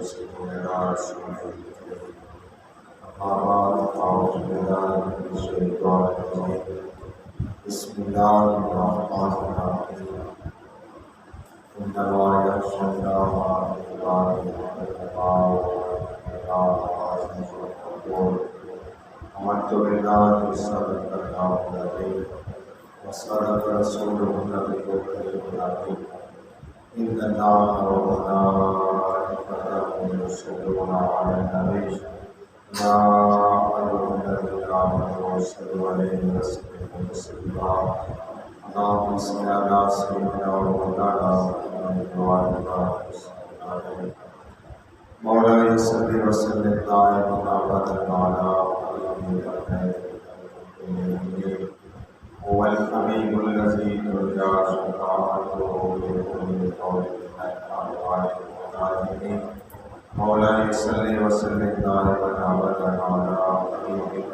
يرسله إلى رسوله الكريم. أما بعد أعوذ بالله من الشيطان الرجيم. بسم الله الرحمن الرحيم. إنما يخشى الله من عباده العلماء والعلماء والعلماء. آمنت بالله صدق الله العظيم وصدق رسوله النبي الكريم العظيم. إن الله وملائكته يصلون على النبي يا أيها الذين آمنوا صلوا عليه وسلموا تسليما. اللهم صل على سيدنا ومولانا محمد وعلى آله وصحبه أجمعين. مولاي صل وسلم دائما أبدا على حبيبك هو الحبيب الذي ترجى شفاعته بكل قول من مولاي صل وسلم دائما أبدا على حبيبك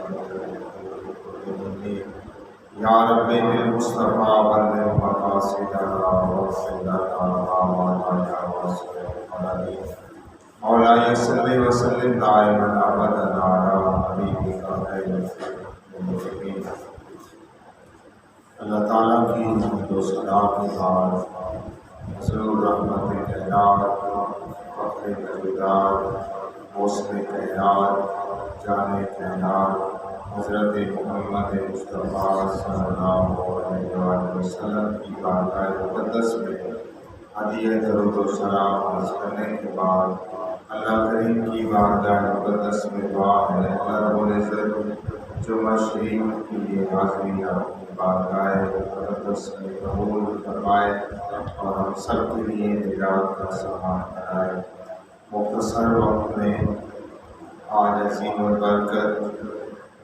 يا ربي بالمصطفى بلغ مقاصدنا واغفر لنا ما مضى وسلم. مولاي صل وسلم دائما ابدا على حبیبک خیر المرسلین. اللہ تعالیٰ کی حمد و ثنا کے بعد حضور رحمت کائنات، فخر موجودات، موصل کائنات، جان کائنات حضرت محمد مصطفیٰ صلی اللہ علیہ وسلم کی بارگاہ مقدس میں ہدیہ درود و سلام عرض کرنے کے بعد اللہ کریم کی بارگاہ مقدس میں دعا ہے اللہ رب العزت جو شریف کی یہ حاضری اپنی بارگاہ مقدس میں قبول فرمائے اور ہم سب کے لیے نجات کا سامان بنائے. مختصر وقت میں آج عظیم البرکت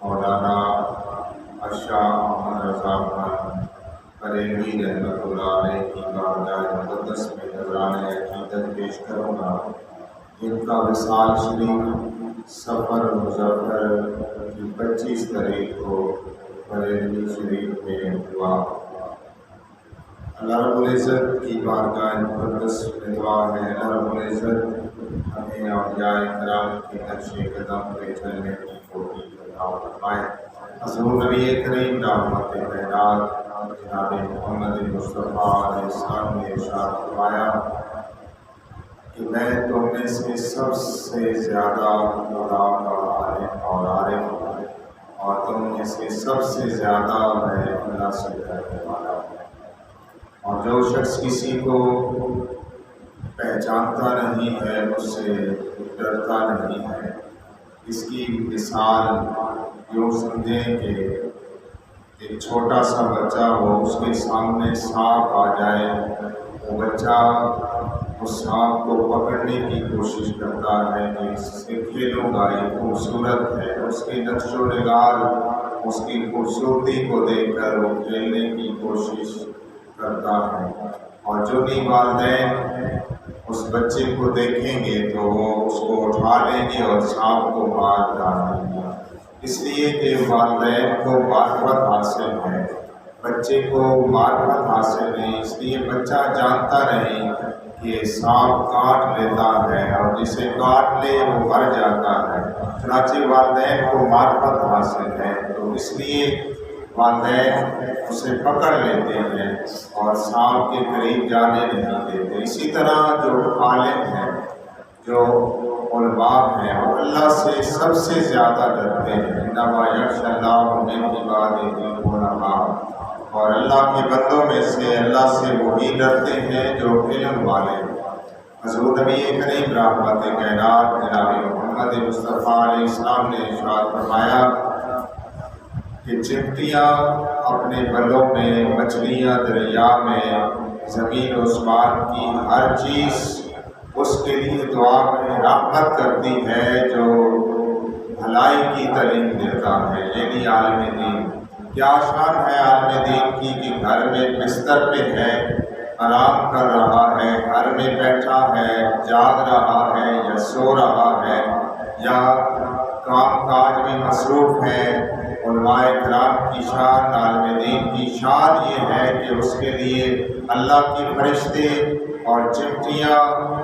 مولانا اشاہ احمد رضا خان بریلوی رحمۃ اللہ علیہ کی بارگاہ مقدس میں نذرانِ عقیدت پیش کروں گا، جن کا وصال شریف سفر مظفر کی 25 تاریخ کو بریلوی شریف میں ہوا. اللہ رب العزت کی بارگاہ مقدس میں دعا ہے اللہ رب العزت ہمیں اولیاء کرام کے نقش قدم پہ چلنے کی توفیق عطا فرمائے. حضور نبی کریم رحمت کائنات جناب محمد مصطفیٰ علیہ السلام نے ارشاد فرمایا کہ میں تم میں سے سب سے زیادہ خدا کا عالم اور عارف ہوں اور تم میں سے سب سے زیادہ میں اللہ سے ڈرنے والا ہوں. اور جو شخص کسی کو پہچانتا نہیں ہے اس سے ڈرتا نہیں ہے. اس کی مثال یوں سمجھیں کہ ایک چھوٹا سا بچہ ہو، اس کے سامنے سانپ آ جائے، وہ بچہ اس سانپ کو پکڑنے کی کوشش کرتا ہے کہ اس سے کھیلوں گا، یہ خوبصورت ہے. اس کے نقش و نگار، اس کی خوبصورتی کو دیکھ کر وہ کھیلنے کی کوشش کرتا ہے. اور جو بھی والدین اس بچے کو دیکھیں گے تو وہ اس کو اٹھا لیں گے اور سانپ کو مار ڈالیں گے. اس لیے کہ والدین کو معرفت حاصل ہے، بچے کو معرفت حاصل نہیں. اس لیے بچہ جانتا نہیں کہ سانپ کاٹ لیتا ہے اور جسے کاٹ لے وہ مر جاتا ہے. چنانچہ والدین کو معرفت حاصل ہے تو اس لیے والدین اسے پکڑ لیتے ہیں اور سانپ کے قریب جانے نہیں دیتے. اسی طرح جو عالم ہیں، جو علماء ہیں، وہ اللہ سے سب سے زیادہ ڈرتے ہیں. انما یخشی اللہ من عبادہ العلماء. اور اللہ کے بندوں میں سے اللہ سے وہی ڈرتے ہیں جو علم والے ہیں. حضور نبی کریم رحمت کائنات جناب محمد مصطفیٰ علیہ السلام نے ارشاد فرمایا کہ چپٹیاں اپنے بلوں میں، مچھلیاں دریا میں، زمین و آسمان کی ہر چیز اس کے لیے دعا میں رحمت کرتی ہے جو بھلائی کی تعلیم دیتا ہے. یعنی عالم دین. کیا شان ہے عالم دین کی کہ گھر میں بستر پہ ہے، آرام کر رہا ہے، گھر میں بیٹھا ہے، جاگ رہا ہے یا سو رہا ہے یا کام کاج میں مصروف ہے. علماء کرام کی شان، عالم دین کی شان یہ ہے کہ اس کے لیے اللہ کے فرشتے اور چمٹیاں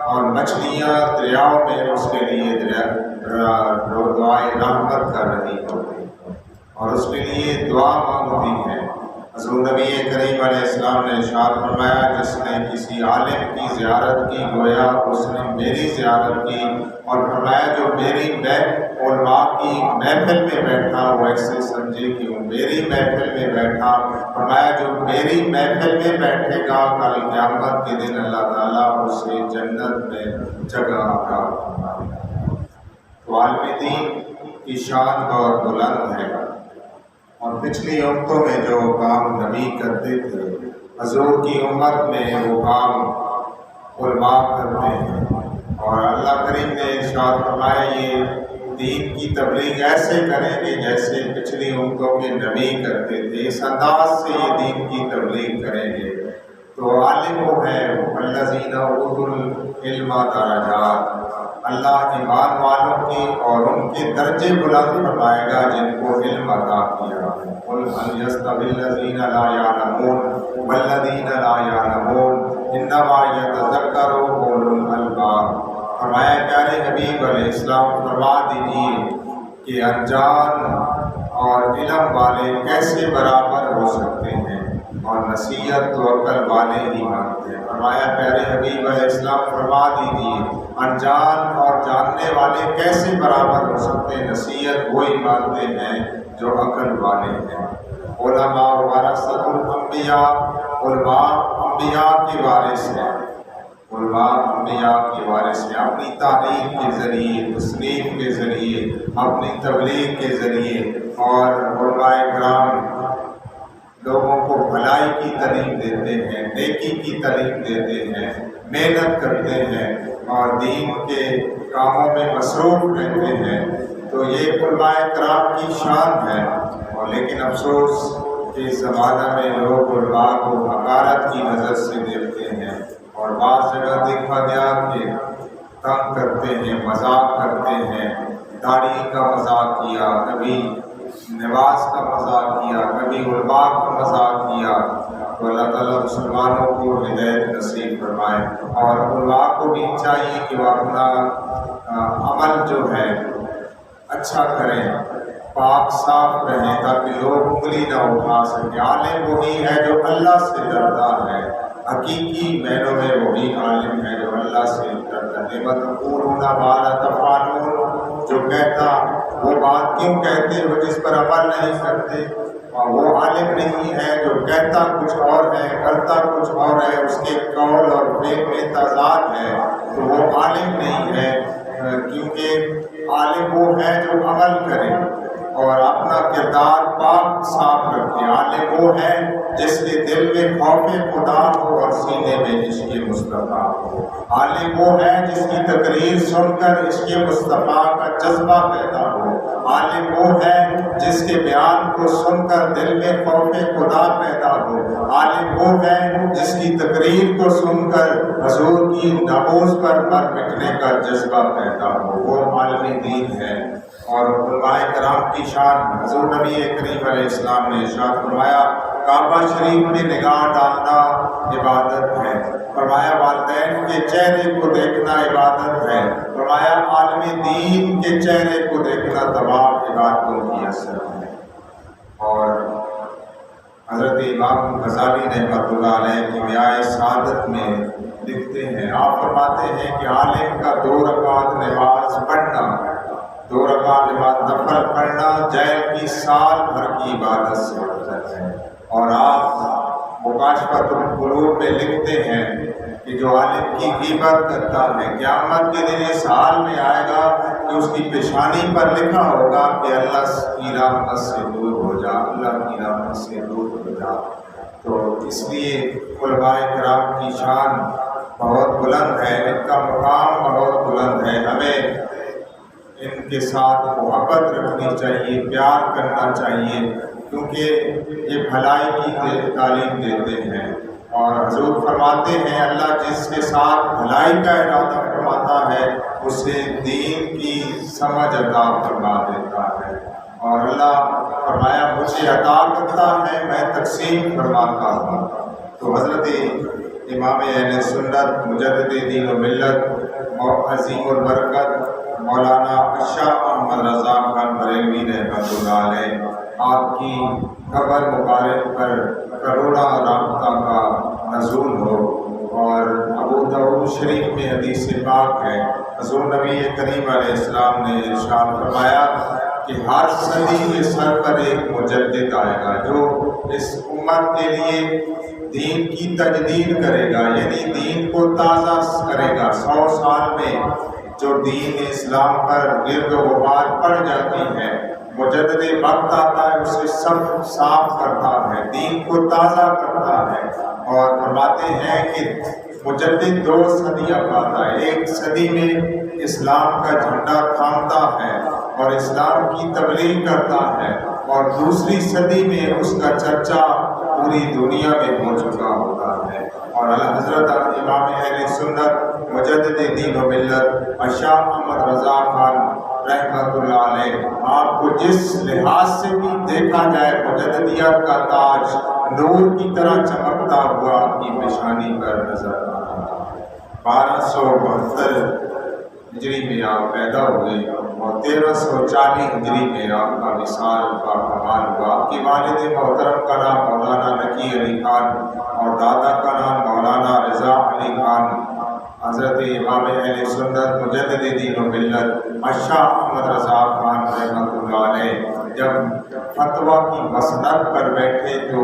اور مچھلیاں دریاؤں میں اس کے لیے دعائے رحمت کر رہی ہوتی اور اس کے لیے دعا مانگتی ہیں۔ حضور نبی کریم علیہ السلام نے ارشاد فرمایا، جس نے کسی عالم کی زیارت کی گویا اس نے میری زیارت کی، اور فرمایا جو میری علماء کی محفل میں بیٹھا وہ ایسے سمجھے کہ وہ میری محفل میں بیٹھا۔ فرمایا جو میری محفل میں بیٹھے گا کل قیامت کے دن اللہ تعالیٰ اسے جنت میں جگہ عطا فرمائے گا۔ تو عالم دین کی شان بہت بلند ہے، اور پچھلی امتوں میں جو کام نبی کرتے تھے حضور کی امت میں وہ کام علماء کرتے ہیں، اور اللہ کریم نے ارشاد فرمایا یہ دین کی تبلیغ ایسے کریں گے جیسے پچھلی امتوں کے نبی کرتے تھے، اس انداز سے یہ دین کی تبلیغ کریں گے۔ تو عالم وہ ہے الذین اوتوا العلم درجات، اللہ ایمان والوں کی اور ان کے درجے بلند فرمائے گا جن کو علم عطا کیا ہے۔ قل هل يستوي الذین لا يعلمون والذین لا يعلمون انما يتذکر اولو الالباب۔ فرمایا پیارے حبیب علیہ السلام فرما دیجیے کہ انجان اور علم والے کیسے برابر ہو سکتے ہیں، اور نصیحت تو عقل والے ہی مانتے ہیں۔ فرمایا پیارے حبیب علیہ السلام فرما دیجیے انجان اور جاننے والے کیسے برابر ہو سکتے ہیں، نصیحت وہی مانتے ہیں جو عقل والے ہیں۔ علماء ورثۃ الانبیاء، علماء انبیاء کے وارث ہیں، علماء انبیاء کے وارث ہیں، اپنی تعلیم کے ذریعے، تصنیف کے ذریعے، اپنی تبلیغ کے ذریعے، اور علماء کرام لوگوں کو بھلائی کی تعلیم دیتے ہیں، نیکی کی تعلیم دیتے ہیں، محنت کرتے ہیں اور دین کے کاموں میں مصروف رہتے ہیں۔ تو یہ علماء کرام کی شان ہے، اور لیکن افسوس کہ اس زمانہ میں لوگ علماء کو حقارت کی نظر سے دیکھتے ہیں، اور بعض جگہ دیکھا گیا کہ تنگ کرتے ہیں، مذاق کرتے ہیں، داڑھی کا مذاق کیا، کبھی نماز کا مذاق کیا، کبھی علماء کا مذاق کیا۔ تو اللہ تعالیٰ مسلمانوں کو ہدایت نصیب فرمائے، اور علماء کو بھی چاہیے کہ وہ اپنا عمل جو ہے اچھا کریں، پاک صاف رہیں، تاکہ لوگ انگلی نہ اٹھا سکیں۔ عالم وہی ہے جو اللہ سے ڈرتا ہے، حقیقی معنوں میں وہی عالم ہے جو اللہ سے ڈرتا ہے۔ وَتَقُولُونَ مَا لَا تَفْعَلُونَ، جو کہتا وہ بات کیوں کہتے ہو جس پر عمل نہیں کرتے، اور وہ عالم نہیں ہے جو کہتا کچھ اور ہے کرتا کچھ اور ہے، اس کے قول اور فعل میں تضاد ہے، تو وہ عالم نہیں ہے۔ کیونکہ عالم وہ ہے جو عمل کرے اور اپنا کردار پاک صاف رکھے۔ عالم وہ ہے جس کے دل میں خوف خدا ہو اور سینے میں عشق مصطفیٰ ہو۔ عالم وہ ہے جس کی تقریر سن کر عشق مصطفیٰ کا جذبہ پیدا ہو۔ عالم وہ ہے جس کے بیان کو سن کر دل میں خوف خدا پیدا ہو۔ عالم وہ ہے جس کی تقریر کو سن کر حضور کی ناموز پر مر مٹنے کا جذبہ پیدا ہو، وہ عالم دین ہے۔ اور علماء کرام کی شان حضور نبی کریم علیہ السلام نے ارشاد فرمایا کعبہ شریف میں نگاہ ڈالنا عبادت ہے، فرمایا والدین کے چہرے کو دیکھنا عبادت ہے، فرمایا عالم دین کے چہرے کو دیکھنا تمام عبادتوں کی اثر ہے۔ اور حضرت امام غزالی رحمۃ اللہ علیہ کی میاہ سعادت میں لکھتے ہیں، آپ فرماتے ہیں کہ عالم کا 2 رکعت نماز پڑھنا، 2 رکعت نماز نفل پڑھنا جیل کی سال بھر کی عبادت سے افضل ہے۔ اور آپ مکاشفۃ القلوب میں لکھتے ہیں کہ جو عالم کی غیبت کرتا ہے قیامت کے دن اس حال میں آئے گا کہ اس کی پیشانی پر لکھا ہوگا کہ اللہ کی رحمت سے دور ہو جا، اللہ کی رحمت سے دور ہو جا۔ تو اس لیے علماء کرام کی شان بہت بلند ہے، ان کا مقام بہت بلند ہے، ہمیں ان کے ساتھ محبت رکھنی چاہیے، پیار کرنا چاہیے، کیونکہ یہ بھلائی کی تعلیم دیتے ہیں۔ اور حضور فرماتے ہیں اللہ جس کے ساتھ بھلائی کا ارادہ فرماتا ہے اسے دین کی سمجھ عطا فرما دیتا ہے، اور اللہ فرمایا مجھے عطا کرتا ہے میں تقسیم فرماتا ہوں۔ تو حضرت امام اہل سنت مجدد دین و ملت اور عظیم البرکت مولانا شاہ احمد رضا خان بریلوی رحمۃ اللہ علیہ، آپ کی قبر مبارک پر کروڑا رابطہ کا نزول ہو۔ اور ابو داؤد شریف میں حدیث پاک ہے، حضور نبی کریم علیہ السلام نے ارشاد فرمایا کہ ہر صدی کے سر پر ایک مجدد آئے گا جو اس امت کے لیے دین کی تجدید کرے گا، یعنی دین کو تازہ کرے گا۔ 100 سال میں جو دین اسلام پر گرد و غبار پڑ جاتی ہے، مجدد وقت آتا ہے، اسے سب صاف کرتا ہے، دین کو تازہ کرتا ہے۔ اور فرماتے ہیں کہ مجدد 2 صدیاں پاتا ہے، ایک صدی میں اسلام کا جھنڈا تھامتا ہے اور اسلام کی تبلیغ کرتا ہے، اور دوسری صدی میں اس کا چرچا پوری دنیا میں ہو چکا ہوتا ہے۔ اور حضرت امام اہل سنت مجدد دین و ملت شاہ احمد رضا خان رحمۃ اللہ علیہ، آپ کو جس لحاظ سے بھی دیکھا جائے مجددیت کا تاج نور کی طرح چمکتا ہوا آپ کی پیشانی پر نظر آ رہا ہے۔ 1272 ہجری میں آپ پیدا ہوئے اور 1340 ہجری میں آپ کا وصال کا کمال ہوا۔ آپ کی والد محترم کا نام مولانا نقی علی خان اور دادا کا نام مولانا رضا علی خان۔ حضرت امام اہل سنت مجدد دین و ملت شاہ احمد رضا خان رحمۃ اللہ علیہ جب فتویٰ کی مسند پر بیٹھے تو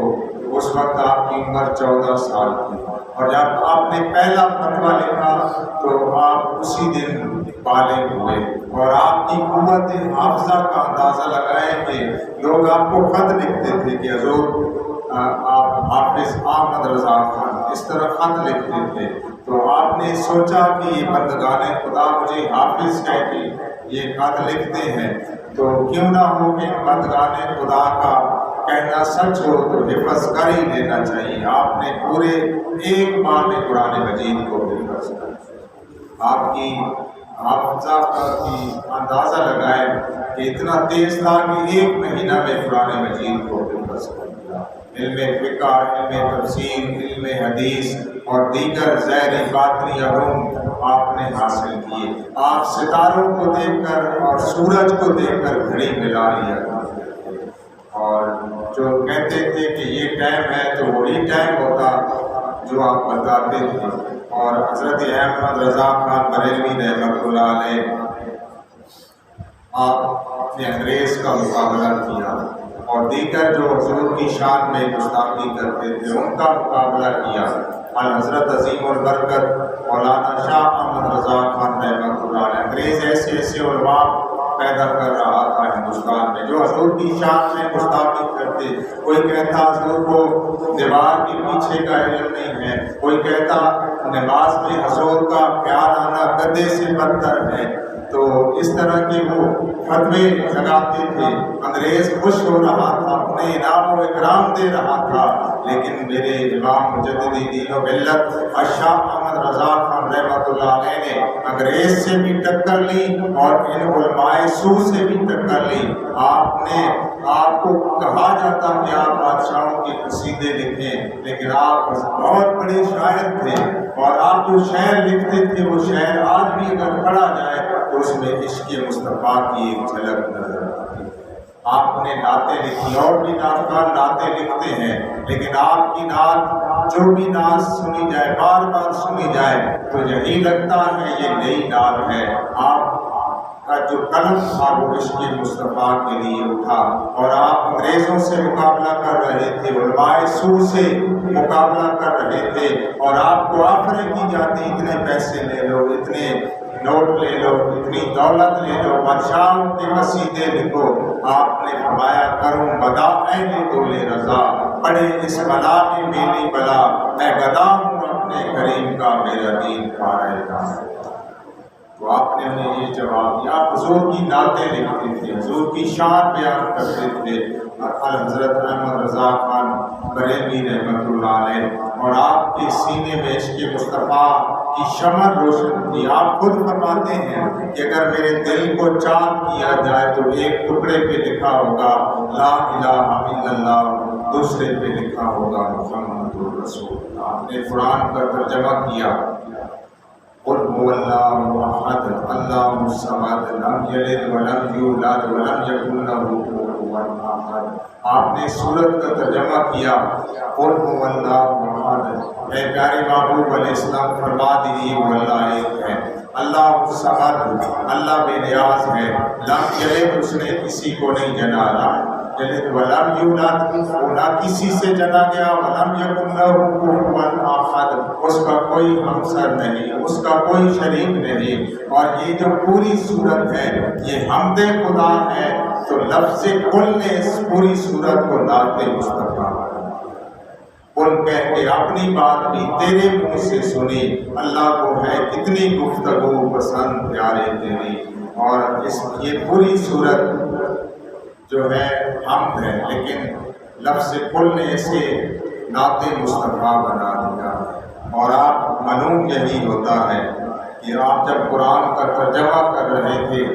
اس وقت آپ کی عمر 14 سال تھی، اور جب آپ نے پہلا فتویٰ لکھا تو آپ اسی دن بالغ ہوئے، اور آپ کی قوت حافظہ کا اندازہ لگائیں کہ لوگ آپ کو خط لکھتے تھے کہ حضور آپ حافظ احمد رضا خان، اس طرح خط لکھتے تھے۔ تو آپ نے سوچا کہ یہ بندگان خدا مجھے حافظ کہہ کے یہ خط لکھتے ہیں، تو کیوں نہ ہو کہ بندگان خدا کا کہنا سچ ہو تو حفظ کر ہی لینا چاہیے۔ آپ نے پورے 1 ماہ میں قرآن مجید کو حفظ کر، آپ کی حافظہ کی اندازہ لگائے کہ اتنا تیز تھا کہ 1 مہینہ میں قرآن مجید کو حفظ کر دیا۔ علم فقہ، علم تفسیر، علم حدیث اور دیگر ظاہری باطنی علوم آپ نے حاصل کیے۔ آپ ستاروں کو دیکھ کر اور سورج کو دیکھ کر گھڑی ملا لیا کرتے تھے، اور جو کہتے تھے کہ یہ ٹائم ہے تو وہی ٹائم ہوتا جو آپ بتاتے تھے۔ اور حضرت احمد رضا خان بریلوی رحمۃ اللہ علیہ، آپ نے انگریز کا مقابلہ کیا اور دیگر جو حضور کی شان میں گستاخی کرتے تھے ان کا مقابلہ کیا۔ حضرت عظیم البرکت مولانا شاہ احمد رضا خان رحمۃ اللہ علیہ، انگریز ایسے علماء پیدا کر رہا تھا ہندوستان میں جو حضور کی شان میں گستاخی کرتے۔ کوئی کہتا حضور کو دیوار کے پیچھے کا علم نہیں ہے، کوئی کہتا نماز میں حضور کا پیار آنا گدے سے بدتر ہے۔ تو اس طرح کے وہ فتوے لگاتے تھے۔ انگریز خوش ہو رہا تھا، انہیں انعام و اکرام دے رہا تھا، لیکن میرے امام مجدد دین و ملت شاہ احمد رضا خان رحمۃ اللہ علیہ نے انگریز سے بھی ٹکر لی اور ان علماء سو سے بھی ٹکر لی۔ آپ کو کہا جاتا کہ آپ بادشاہوں کے قصیدے لکھیں، لیکن آپ بہت بڑے شاعر تھے، اور آپ جو شعر لکھتے تھے وہ شعر آج بھی اگر پڑھا جائے تو اس میں عشق مصطفیٰ کی ایک جھلک نظر آتی ہے۔ آپ نے نعتیں لکھی، اور بھی نعتکار نعتیں لکھتے ہیں، لیکن آپ کی نعت جو بھی نعت سنی جائے، بار بار سنی جائے تو یہی لگتا ہے یہ نئی نعت ہے۔ آپ کا جو قلم تھا وہ عشق مصطفیٰ کے لیے اٹھا، اور آپ انگریزوں سے مقابلہ کر رہے تھے، علماء سو سے مقابلہ کر رہے تھے، اور آپ کو آفریں کی جاتی اتنے پیسے لے لو، اتنے نوٹ لے لو، اتنی دولت لے لو، بادشاہوں کے قصیدے لکھو۔ آپ نے فرمایا کروں بدا اہل دول رضا، پڑے اس بلا میں میری بلا، میں گدا ہوں اپنے کریم کا، میرا دین پائے گا۔ تو آپ نے انہیں یہ جواب دیا۔ آپ حضور کی نعتیں لکھتے تھے، حضور کی شان بیان کرتے تھے، حضرت احمد رضا خان بریلوی رحمۃ اللہ علیہ، اور آپ کے سینے میں عشق مصطفیٰ کی شمع روشن تھی۔ آپ خود فرماتے ہیں کہ اگر میرے دل کو چاک کیا جائے تو ایک ٹکڑے پہ لکھا ہوگا لا الہ الا اللہ دوسرے پہ لکھا ہوگا محمد رسول اللہ۔ آپ نے قرآن کا ترجمہ کیا، قل هو اللہ احد اللہ الصمد لم یلد ولم یولد ولم یکن لہ کفوا احد۔ آپ نے سورت کا ترجمہ کیا، قل هو اللہ احد، اے پیارے محبوب علیہ السلام فرما دیجیے وہ اللہ ایک ہے، اللہ الصمد، اللہ بے نیاز ہے، لم یلد، اس نے کسی کو نہیں جنا، ولم یولد، نہ کسی سے جنا گیا، ولم یکن لہ کفوا احد، اس کا کوئی ہمسر نہیں، اس کا کوئی شریک نہیں۔ اور یہ جو پوری صورت ہے یہ حمد خدا ہے، تو لفظ کل نے اس پوری صورت کو نعت مصطفیٰ کل کہہ کے اپنی بات بھی تیرے منہ سے سنی، اللہ کو ہے کتنی گفتگو پسند پیارے تیری۔ اور یہ پوری صورت جو ہے حمد ہے، لیکن لفظ کل نے اسے نعت مصطفیٰ بنا دیا۔ اور آپ معلوم یہی ہوتا ہے کہ آپ جب قرآن کا ترجمہ کر رہے تھے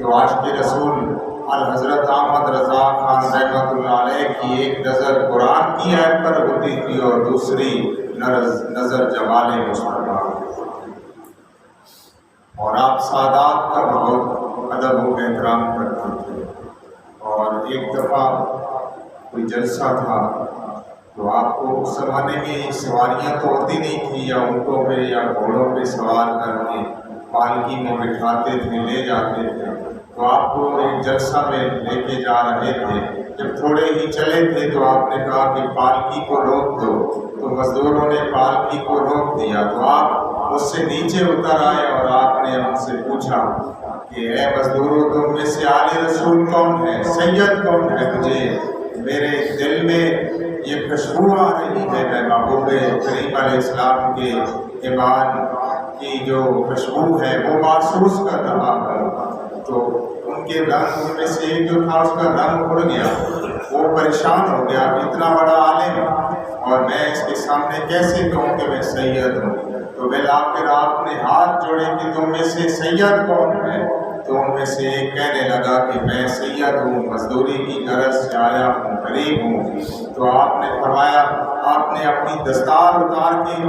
تو عاشق رسول الحضرت احمد رضا خان رحمۃ اللہ علیہ کی ایک نظر قرآن کی آیت پر ہوتی تھی اور دوسری نظر جمال مصطفیٰ، اور آپ سادات کا بہت ادب و احترام کرتے تھے۔ اور ایک دفعہ کوئی جلسہ تھا تو آپ کو اس زمانے میں سواریاں تو ہوتی نہیں تھی، یا اونٹوں پہ یا گھوڑوں پہ سوار کر کے پالکی میں بٹھاتے تھے، لے جاتے تھے۔ تو آپ کو ایک جلسہ میں لے کے جا رہے تھے، جب تھوڑے ہی چلے تھے تو آپ نے کہا کہ پالکی کو روک دو، تو مزدوروں نے پالکی کو روک دیا، تو آپ اس سے نیچے اتر آئے اور آپ نے ان سے پوچھا کہ اے مزدوروں، تم میں سے آل رسول کون ہے، سید کون ہے؟ مجھے میرے دل میں یہ خوشبو آ رہی ہے، میں محبوب کریم علیہ السلام کے ایمان کی جو خوشبو ہے وہ محسوس کر رہا ہوں۔ تو ان کے رنگ میں سے ایک جو تھا اس کا رنگ اڑ گیا، وہ پریشان ہو گیا کہ اتنا بڑا عالم اور میں اس کے سامنے کیسے کہوں کہ میں سید ہوں؟ تو بالآخر آپ نے ہاتھ جوڑے کہ تم میں سے سید کون ہے؟ تو ان میں سے ایک کہنے لگا کہ میں سید ہوں، مزدوری کی غرض سے آیا ہوں، غریب ہوں۔ تو آپ نے فرمایا، آپ نے اپنی دستار اتار کے،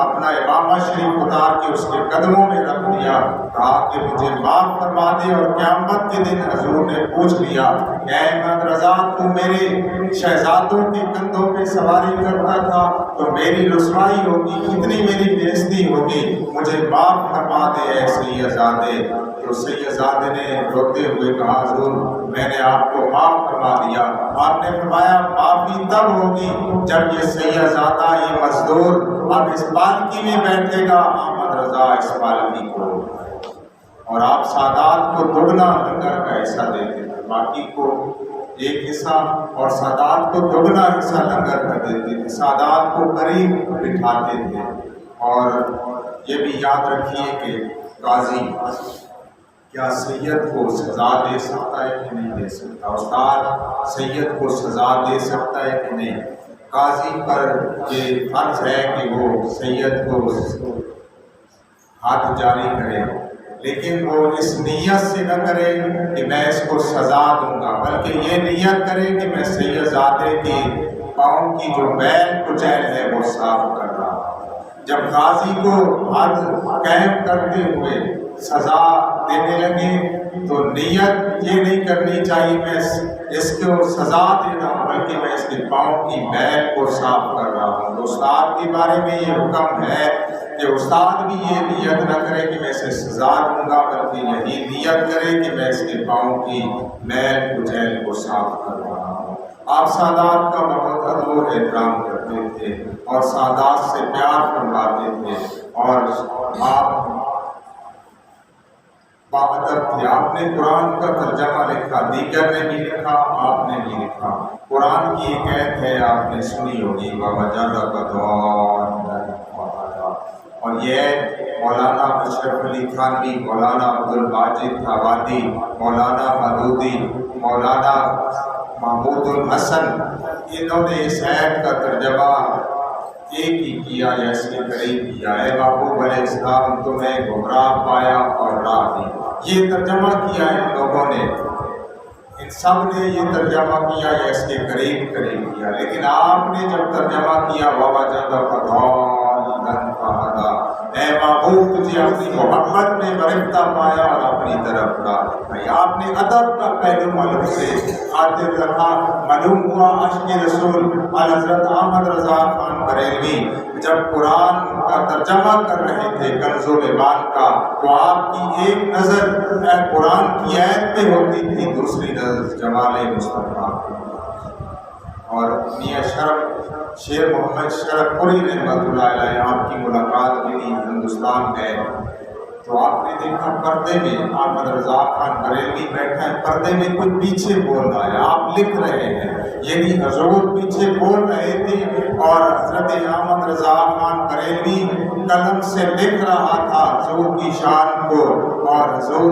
اپنا امامہ شریف اتار کے اس کے قدموں میں رکھ دیا، کہا کہ مجھے معاف فرما دے۔ اور قیامت کے دن حضور نے پوچھ لیا، اے احمد رضا، تو میرے شہزادوں کے کندھوں پہ سواری کرتا تھا تو میری رسوائی ہوگی، کتنی میری بےعزتی ہوگی، مجھے معاف فرما دے اے سیدزادے۔ تو سیدزادے نے روتے ہوئے کہا، حضور میں نے آپ کو معاف فرما دیا۔ آپ نے فرمایا معافی تب ہوگی جب یہ سیدزادہ، یہ مزدور اب اس پالکی میں بیٹھے گا، احمد رضا اس پالکی کو، اور آپ سادات کو دگنا لنگر کا حصہ دیتے تھے، باقی کو ایک حصہ اور سادات کو دگنا حصہ لنگر کا دیتے تھے، سادات کو قریب بٹھاتے تھے۔ اور یہ بھی یاد رکھیے کہ قاضی کیا سید کو سزا دے سکتا ہے کہ نہیں دے سکتا، استاد سید کو سزا دے سکتا ہے کہ نہیں، قاضی پر یہ فرض ہے کہ وہ سید کو ہاتھ جاری کرے، لیکن وہ اس نیت سے نہ کرے کہ میں اس کو سزا دوں گا، بلکہ یہ نیت کرے کہ میں سیدزادے کے پاؤں کی جو میل کچیل ہے وہ صاف کر رہا ہوں۔ جب قاضی کو حد قائم کرتے ہوئے سزا دینے لگے تو نیت یہ نہیں کرنی چاہیے میں اس کو سزا دے رہا ہوں، بلکہ میں اس کے پاؤں کی میل کو صاف کر رہا ہوں۔ تو استاد کے بارے میں یہ حکم ہے کہ استاد بھی یہ نیت نہ کرے کہ میں اسے سزا دوں گا، بلکہ یہی نیت کرے کہ میں اس کے پاؤں کی میل کچیل کو صاف کر رہا ہوں۔ آپ سادات کا بہت ادب و احترام کرتے تھے اور سادات سے پیار فرماتے تھے، اور آپ باادب تھے۔ آپ نے قرآن کا ترجمہ لکھا، دیگر نے بھی لکھا، آپ نے بھی لکھا۔ قرآن کی ایک آیت ہے آپ نے سنی ہوگی، وَوَجَدَكَ ضَالًّا فَهَدَىٰ، اور یہ مولانا اشرف علی تھانوی، مولانا عبدالواجد آبادی، مولانا مودودی، مولانا محمود الحسن، انہوں نے اس آیت کا ترجمہ ایک ہی کیا یا اس کے قریب کیا، اے محبوب علیہ السلام تمہیں گمراہ پایا اور راہ دی۔ یہ ترجمہ کیا ان لوگوں نے، ان سب نے یہ ترجمہ کیا یا اس کے قریب کیا، لیکن آپ نے جب ترجمہ کیا اے محبوب تجھے اپنی محبت میں برکتہ پایا اور اپنی طرف لایا۔ آپ نے ادب کا پہلو معلوم سے خاطر رکھا، معلوم ہوا عاشق رسول حضرت احمد رضا خان بریلوی جب قرآن کا ترجمہ کر رہے تھے کنز و ایمان کا، تو آپ کی ایک نظر قرآن کی آیت پہ ہوتی تھی، دوسری نظر جمال مصطفیٰ۔ اور میاں شیر محمد شرف پوری رحمۃ اللہ علیہ آپ کی ملاقات کے لیے ہندوستان گئے، تو آپ نے دیکھا پردے میں احمد رضا خان بریلوی بیٹھا ہے، پردے میں کوئی پیچھے بول رہا ہے، آپ لکھ رہے ہیں، یعنی حضور پیچھے بول رہے تھے اور حضرت احمد رضا خان بریلوی قلم سے لکھ رہا تھا حضور کی شان کو، اور حضور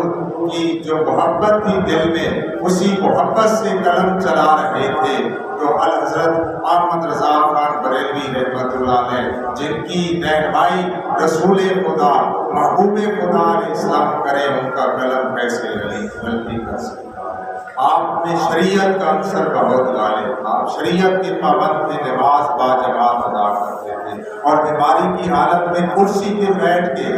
کی جو محبت تھی دل میں اسی محبت سے قلم چلا رہے تھے۔ تو حضرت احمد رضا خان بریلوی رحمۃ اللہ علیہ جن کی رہنمائی رسول خدا محبوب خدا علیہ السلام کرے، ان کا قلم کیسے غلطی کر سکتا ہے؟ آپ میں شریعت کا عنصر بہت غالب تھا، آپ شریعت کے پابند تھے، نماز باجماعت ادا کرتے تھے، اور بیماری کی حالت میں کرسی پہ بیٹھ کے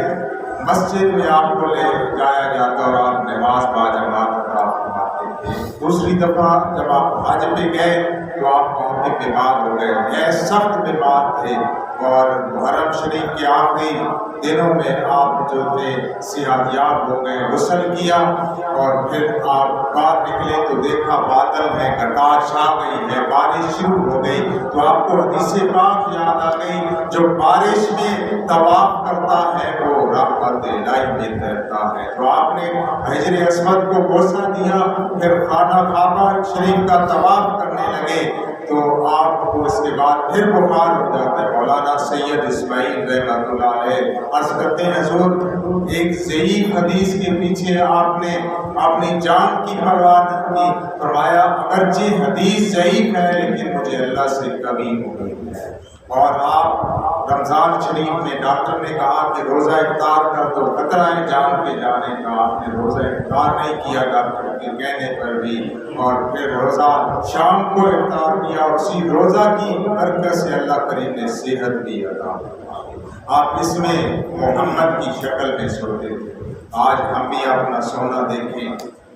مسجد میں آپ کو لے جایا جاتا اور آپ نماز باجماعت ادا فرماتے تھے۔ دوسری دفعہ جب آپ حج پہ گئے تو آپ وہاں پہ بیمار ہو گئے، سخت بیمار تھے، اور محرم شریف کے آخری دنوں میں آپ جو تھے صحت یاب ہو گئے، غسل کیا، اور پھر آپ باہر نکلے تو دیکھا بادل ہے، گھٹا چھا گئی ہے، بارش شروع ہو گئی، تو آپ کو حدیث پاک یاد آ گئی، جو بارش میں طواف کرتا ہے وہ رحمت الہی میں تیرتا ہے۔ تو آپ نے حجر اسود کو بوسہ دیا، پھر خانہ کعبہ شریف کا طواف کرنے لگے، تو آپ کو اس کے بعد پھر بخار ہو جاتا ہے۔ مولانا سید اسماعیل رحمۃ اللہ علیہ عرض کرتے ہیں حضور ایک ضعیف حدیث کے پیچھے آپ نے اپنی جان کی پرواہ نہ کی، فرمایا اگرچہ حدیث ضعیف ہے لیکن مجھے اللہ سے کبھی امید ہے۔ اور آپ رمضان شریف میں ڈاکٹر نے کہا کہ روزہ افطار کر تو خطرہ ہے جان کے جانے کا، آپ نے روزہ افطار نہیں کیا ڈاکٹر کے کہنے پر بھی، اور پھر روزہ شام کو افطار کیا، اور اسی روزہ کی برکت سے اللہ کریم نے صحت بھی عطا کی۔ آپ اس میں محمد کی شکل میں سوتے تھے۔ آج ہم بھی اپنا سونا دیکھیں،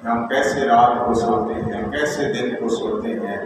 ہم کیسے رات کو سوتے ہیں، کیسے دن کو سوتے ہیں،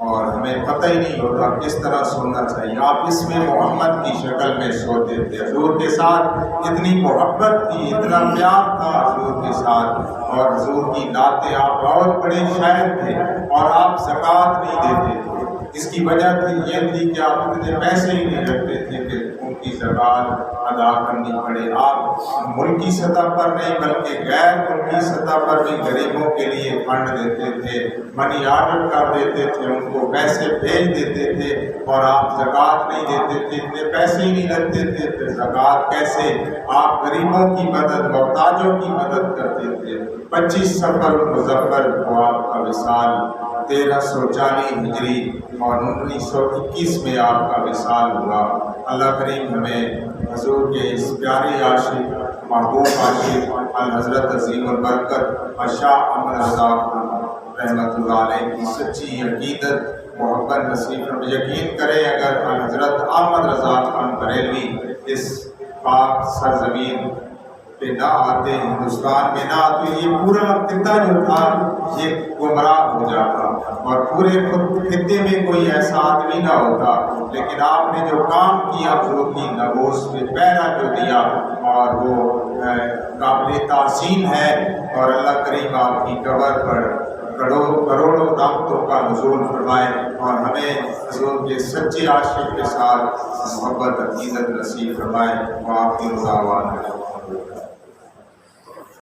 اور ہمیں پتہ ہی نہیں ہوتا کس طرح سونا چاہیے۔ آپ اس میں محمد کی شکل میں سوتے تھے، حضور کے ساتھ اتنی محبت تھی، اتنا پیار تھا حضور کے ساتھ، اور حضور کی نعتیں، آپ بہت بڑے شاعر تھے، اور آپ زکوٰۃ نہیں دیتے تھے۔ اس کی وجہ یہ تھی کہ آپ اتنے پیسے ہی نہیں رکھتے تھے کہ ان کی زکوٰۃ ادا کرنی پڑے۔ آپ ملکی سطح پر نہیں بلکہ غیر ملکی سطح پر بھی غریبوں کے لیے فنڈ دیتے تھے، منی آرڈر کر دیتے تھے، ان کو پیسے بھیج دیتے تھے، اور آپ زکوٰۃ نہیں دیتے تھے، اتنے پیسے ہی نہیں رکھتے تھے، پھر زکوٰۃ کیسے؟ آپ غریبوں کی مدد، محتاجوں کی مدد کرتے تھے۔ 25 صفر مظفر کو آپ کا وصال 1340 ہجری اور 1921 میں آپ کا وصال ہوا۔ اللہ کریم ہمیں حضور کے اس پیارے عاشق، محبوب عاشق الحضرت عظیم البرکت شاہ احمد رضا خان رحمۃ اللہ علیہ کی سچی عقیدت محبت نصیب فرمائے۔ یقین کریں اگر حضرت احمد رضا خان بریلوی اس پاک سرزمین پہ نہ آتے، ہندوستان میں نہ آتے، یہ پورا خطہ جو تھا یہ گمراہ ہو جاتا، اور پورے خطے میں کوئی ایسا آدمی نہ ہوتا، لیکن آپ نے جو کام کیا حضور کی نبوس میں پہرا جو دیا، اور وہ قابل تحسین ہے، اور اللہ کریم آپ کی قبر پر کروڑوں رحمتوں کا نزول فرمائے، اور ہمیں حضور کے سچے عاشق کے ساتھ محبت عقیدت نصیب فرمائے۔ وآخر دعوانا